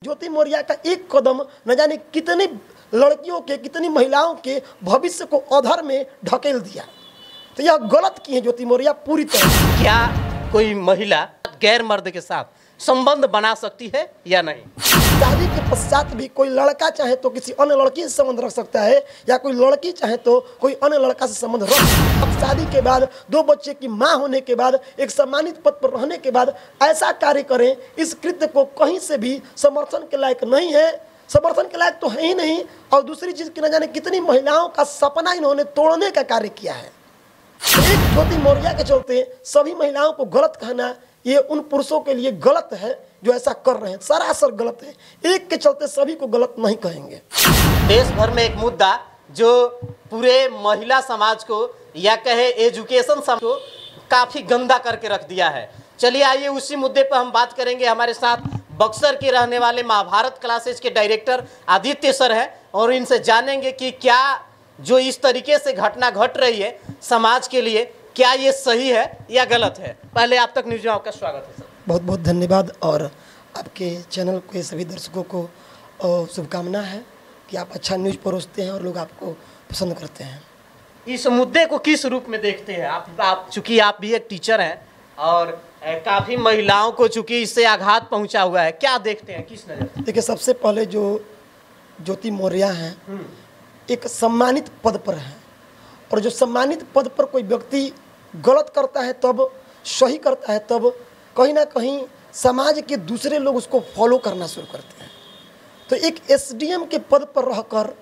ज्योति मौर्य का एक कदम न जाने कितनी लड़कियों के कितनी महिलाओं के भविष्य को अधर में ढकेल दिया। तो यह गलत की है ज्योति मौर्य पूरी तरह। क्या कोई महिला गैर मर्द के साथ संबंध बना सकती है या नहीं? शादी के पश्चात भी कोई लड़का चाहे तो किसी अन्य लड़की से संबंध रख सकता है या कोई लड़की चाहे तो कोई अन्य लड़का से संबंध रख सकता है। अब शादी के बाद 2 बच्चे की मां होने के बाद एक सम्मानित पद पर रहने के बाद ऐसा कार्य करें, इस कृत्य को कहीं से भी समर्थन के लायक नहीं है। समर्थन के लायक तो है ही नहीं। और दूसरी चीज की न जाने कितनी महिलाओं का सपना इन्होंने तोड़ने का कार्य किया है। एक ज्योति मौर्य के चलते सभी महिलाओं को गलत कहना ये उन पुरुषों के लिए गलत है जो ऐसा कर रहे हैं, सरासर गलत है। एक के चलते सभी को गलत नहीं कहेंगे। देश भर में एक मुद्दा जो पूरे महिला समाज को या कहे एजुकेशन समाज को काफी गंदा करके रख दिया है। चलिए आइए उसी मुद्दे पर हम बात करेंगे। हमारे साथ बक्सर के रहने वाले महाभारत क्लासेज के डायरेक्टर आदित्य सर है और इनसे जानेंगे कि क्या जो इस तरीके से घटना घट रही है समाज के लिए, क्या ये सही है या गलत है। पहले आप तक न्यूज में आपका स्वागत है सर। बहुत बहुत धन्यवाद और आपके चैनल के सभी दर्शकों को शुभकामना है कि आप अच्छा न्यूज़ परोसते हैं और लोग आपको पसंद करते हैं। इस मुद्दे को किस रूप में देखते हैं आप चूंकि आप भी एक टीचर हैं और काफ़ी महिलाओं को चूंकि इससे आघात पहुंचा हुआ है, क्या देखते हैं किस नज़र से? देखिए, सबसे पहले जो ज्योति मौर्य हैं एक सम्मानित पद पर हैं और जो सम्मानित पद पर कोई व्यक्ति गलत करता है तब सही करता है तब कहीं ना कहीं समाज के दूसरे लोग उसको फॉलो करना शुरू करते हैं। तो एक एसडीएम के पद पर रहकर,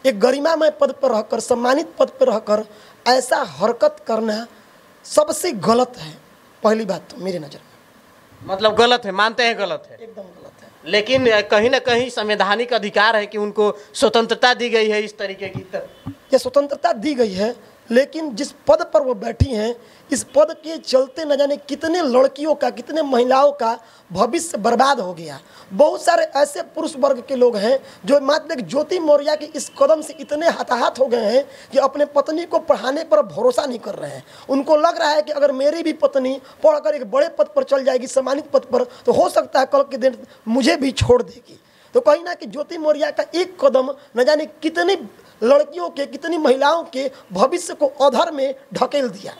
एक गरिमामय पद पर रहकर, सम्मानित पद पर रहकर ऐसा हरकत करना सबसे गलत है। पहली बात तो मेरी नज़र में मतलब गलत है, मानते हैं गलत है, एकदम गलत है। लेकिन कहीं ना कहीं संवैधानिक अधिकार है कि उनको स्वतंत्रता दी गई है इस तरीके की। ये स्वतंत्रता दी गई है, लेकिन जिस पद पर वो बैठी हैं इस पद के चलते न जाने कितने लड़कियों का, कितने महिलाओं का भविष्य बर्बाद हो गया। बहुत सारे ऐसे पुरुष वर्ग के लोग हैं जो मात्र ज्योति मौर्य के इस कदम से इतने हताहत हो गए हैं कि अपने पत्नी को पढ़ाने पर भरोसा नहीं कर रहे हैं। उनको लग रहा है कि अगर मेरी भी पत्नी पढ़कर एक बड़े पद पर चल जाएगी, सम्मानित पद पर, तो हो सकता है कल के दिन मुझे भी छोड़ देगी। तो कहीं ना कि ज्योति मौर्य का एक कदम न जाने कितनी लड़कियों के, कितनी महिलाओं के भविष्य को अधर में ढकेल दिया।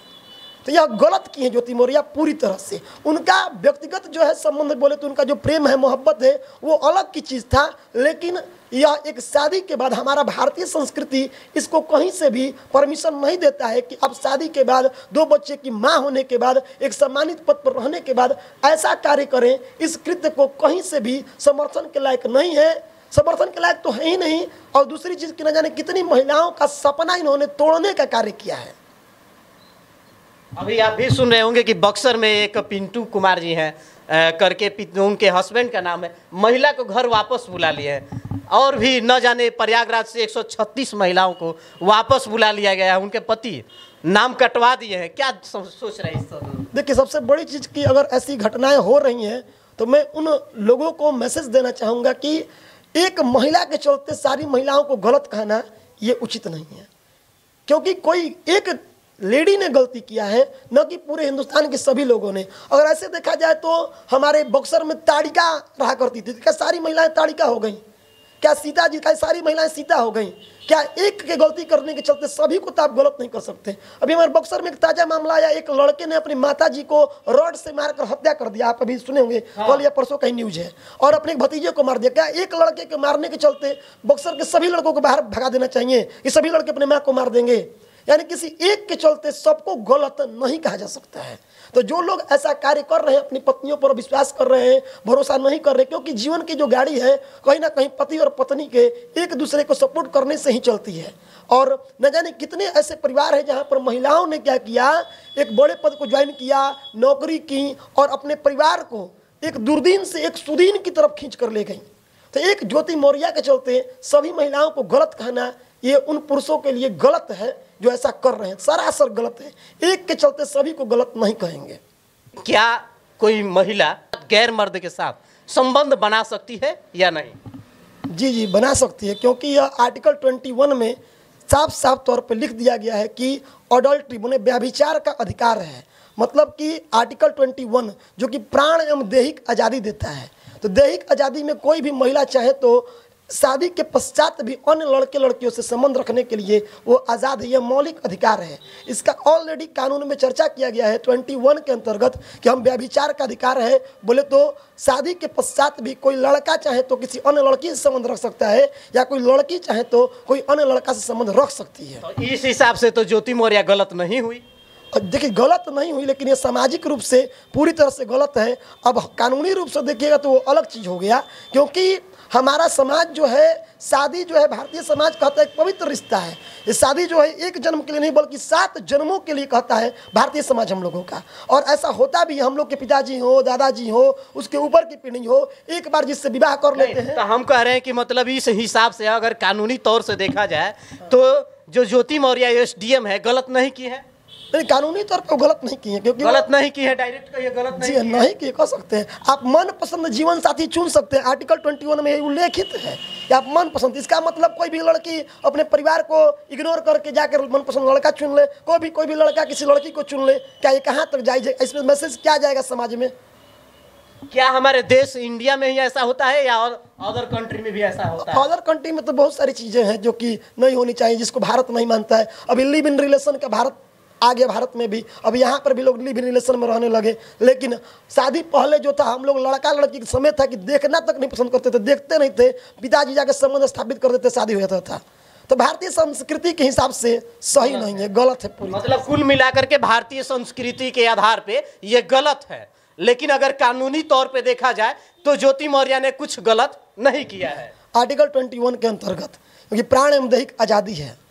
तो यह गलत की है ज्योति मौर्य पूरी तरह से। उनका व्यक्तिगत जो है संबंध बोले तो उनका जो प्रेम है, मोहब्बत है, वो अलग की चीज़ था। लेकिन यह एक शादी के बाद हमारा भारतीय संस्कृति इसको कहीं से भी परमिशन नहीं देता है कि अब शादी के बाद 2 बच्चे की मां होने के बाद एक सम्मानित पद पर रहने के बाद ऐसा कार्य करें। इस कृत्य को कहीं से भी समर्थन के लायक नहीं है। समर्थन के लायक तो है ही नहीं। और दूसरी चीज़ की न जाने कितनी महिलाओं का सपना इन्होंने तोड़ने का कार्य किया है। अभी आप भी सुन रहे होंगे कि बक्सर में एक पिंटू कुमार जी हैं करके, उनके हस्बैंड का नाम है, महिला को घर वापस बुला लिए हैं और भी न जाने प्रयागराज से 136 महिलाओं को वापस बुला लिया गया है। उनके पति नाम कटवा दिए हैं। क्या सोच रहे हैं इस पर? देखिए, सबसे बड़ी चीज़ की अगर ऐसी घटनाएं हो रही हैं तो मैं उन लोगों को मैसेज देना चाहूँगा कि एक महिला के चलते सारी महिलाओं को गलत कहना ये उचित नहीं है। क्योंकि कोई एक लेडी ने गलती किया है, न कि पूरे हिंदुस्तान के सभी लोगों ने। अगर ऐसे देखा जाए तो हमारे बक्सर में ताड़िका रहा करती थी, क्या सारी महिलाएं ताड़िका हो गई? क्या सीता जी का सारी महिलाएं सीता हो गई? क्या एक के गलती करने के चलते सभी को तो आप गलत नहीं कर सकते। अभी हमारे बक्सर में एक ताजा मामला आया, एक लड़के ने अपनी माता जी को रॉड से मारकर हत्या कर दिया। आप अभी सुने होंगे, कल या परसों का ही न्यूज है। और अपने भतीजे को मार दिया। क्या एक लड़के के मारने के चलते बक्सर के सभी लड़कों को बाहर भगा देना चाहिए कि सभी लड़के अपने माँ को मार देंगे? यानी किसी एक के चलते सबको गलत नहीं कहा जा सकता है। तो जो लोग ऐसा कार्य कर रहे हैं, अपनी पत्नियों पर विश्वास कर रहे हैं, भरोसा नहीं कर रहे, क्योंकि जीवन की जो गाड़ी है कहीं ना कहीं पति और पत्नी के एक दूसरे को सपोर्ट करने से ही चलती है। और न जाने कितने ऐसे परिवार हैं जहां पर महिलाओं ने क्या किया, एक बड़े पद को ज्वाइन किया, नौकरी की और अपने परिवार को एक दुर्दीन से एक सुदीन की तरफ खींच कर ले गई। तो एक ज्योति मौर्य के चलते सभी महिलाओं को गलत कहना ये उन पुरुषों के लिए गलत है जो ऐसा कर रहे हैं, सरासर गलत है। एक के चलते सभी को गलत नहीं कहेंगे। क्या कोई महिला गैर मर्द के साथ संबंध बना सकती है या नहीं? जी, बना सकती है, क्योंकि यह आर्टिकल 21 में साफ साफ तौर पर लिख दिया गया है कि अडल्ट्री माने व्यभिचार का अधिकार है। मतलब कि आर्टिकल 21 जो कि प्राण एवं दैहिक आज़ादी देता है, तो दैहिक आज़ादी में कोई भी महिला चाहे तो शादी के पश्चात भी अन्य लड़के लड़कियों से संबंध रखने के लिए वो आज़ाद है। यह मौलिक अधिकार है। इसका ऑलरेडी कानून में चर्चा किया गया है 21 के अंतर्गत कि हम व्यभिचार का अधिकार है। बोले तो शादी के पश्चात भी कोई लड़का चाहे तो किसी अन्य लड़की से संबंध रख सकता है, या कोई लड़की चाहे तो कोई अन्य लड़का से संबंध रख सकती है। तो इस हिसाब से तो ज्योति मौर्य गलत नहीं हुई। देखिए गलत नहीं हुई, लेकिन ये सामाजिक रूप से पूरी तरह से गलत है। अब कानूनी रूप से देखिएगा तो वो अलग चीज़ हो गया, क्योंकि हमारा समाज जो है, शादी जो है, भारतीय समाज कहता है एक पवित्र रिश्ता है। ये शादी जो है एक जन्म के लिए नहीं बल्कि 7 जन्मों के लिए कहता है भारतीय समाज हम लोगों का। और ऐसा होता भी, हम लोग के पिताजी हो, दादाजी हो, उसके ऊपर की पीढ़ी हो, एक बार जिससे विवाह कर लेते हैं। तो हम कह रहे हैं कि मतलब इस हिसाब से अगर कानूनी तौर से देखा जाए तो जो ज्योति मौर्य एसडीएम है गलत नहीं की है। नहीं, कानूनी तौर पर गलत नहीं की है, क्योंकि गलत नहीं की है, डायरेक्ट कहिए गलत नहीं की है। नहीं की कह सकते हैं। आप मनपसंद जीवन साथी चुन सकते हैं, आर्टिकल 21 में उल्लेखित है कि आप मनपसंद। इसका मतलब कोई भी लड़की अपने परिवार को इग्नोर करके जाकर मनपसंद लड़का चुन ले, कोई भी लड़का किसी लड़की को चुन ले, क्या ये कहाँ तक जायज है? इसमें मैसेज क्या जाएगा समाज में? क्या हमारे देश इंडिया में ही ऐसा होता है या अदर कंट्री में भी ऐसा होता है? अदर कंट्री में तो बहुत सारी चीज़ें हैं जो कि नहीं होनी चाहिए, जिसको भारत नहीं मानता है। अभी लिव इन रिलेशन का भारत आ गया, भारत में भी अब यहाँ पर भी लोग लिव इन रिलेशन में रहने लगे। लेकिन शादी पहले जो था, हम लोग लड़का लड़की के समय था कि देखना तक नहीं पसंद करते थे, देखते नहीं थे, पिताजी जाकर संबंध स्थापित कर देते, शादी हो जाता था। तो भारतीय संस्कृति के हिसाब से सही नहीं है, गलत है पूरी। मतलब कुल मिलाकर के भारतीय संस्कृति के आधार पे ये गलत है। लेकिन अगर कानूनी तौर पे देखा जाए तो ज्योति मौर्य ने कुछ गलत नहीं किया है। आर्टिकल 21 के अंतर्गत, क्योंकि प्राण एवं दैहिक आज़ादी है,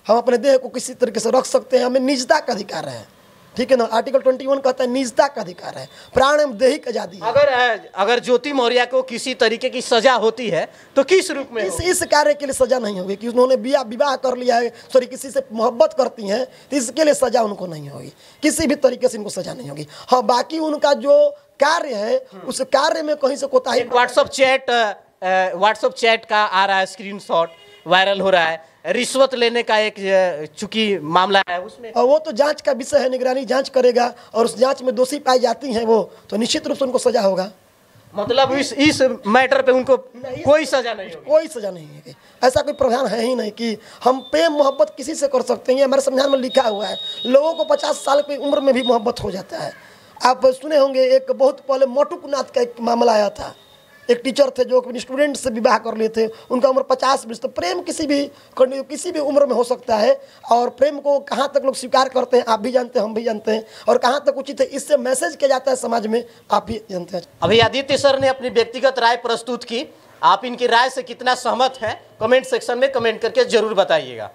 हम अपने देह को किसी तरीके से रख सकते हैं, हमें निजता का अधिकार है। ठीक है ना, आर्टिकल 21 कहता है निजता का अधिकार है, प्राण एवं दैहिक आज़ादी है। अगर ज्योति मौर्य को किसी तरीके की सजा होती है तो किस रूप में? इस कार्य के लिए सजा नहीं होगी कि उन्होंने विवाह कर लिया है, सॉरी किसी से मोहब्बत करती हैं, तो इसके लिए सजा उनको नहीं होगी, किसी भी तरीके से इनको सजा नहीं होगी। हाँ, बाकी उनका जो कार्य है उस कार्य में कहीं से कोताही। व्हाट्सएप चैट का आ रहा है स्क्रीनशॉट, वायरल हो रहा है, रिश्वत लेने का एक चूंकि मामला है उसमें। और वो तो जांच का विषय है, निगरानी जांच करेगा, और उस जांच में दोषी पाई जाती हैं वो, तो निश्चित रूप से उनको सजा होगा। मतलब इस मैटर पे उनको कोई सजा नहीं होगी? कोई सजा नहीं है। ऐसा कोई प्रावधान है ही नहीं कि हम प्रेम मोहब्बत किसी से कर सकते हैं। हमारे संविधान में लिखा हुआ है, लोगों को 50 साल की उम्र में भी मोहब्बत हो जाता है। आप सुने होंगे, एक बहुत पहले मोटुकनाथ का एक मामला आया था। एक टीचर थे जो अपने स्टूडेंट से विवाह कर लिए थे, उनका उम्र 50 वर्ष। तो प्रेम किसी भी उम्र में हो सकता है, और प्रेम को कहाँ तक लोग स्वीकार करते हैं आप भी जानते हैं, हम भी जानते हैं, और कहाँ तक उचित है इससे मैसेज किया जाता है समाज में, आप भी जानते हैं। अभी आदित्य सर ने अपनी व्यक्तिगत राय प्रस्तुत की, आप इनकी राय से कितना सहमत हैं कमेंट सेक्शन में कमेंट करके जरूर बताइएगा।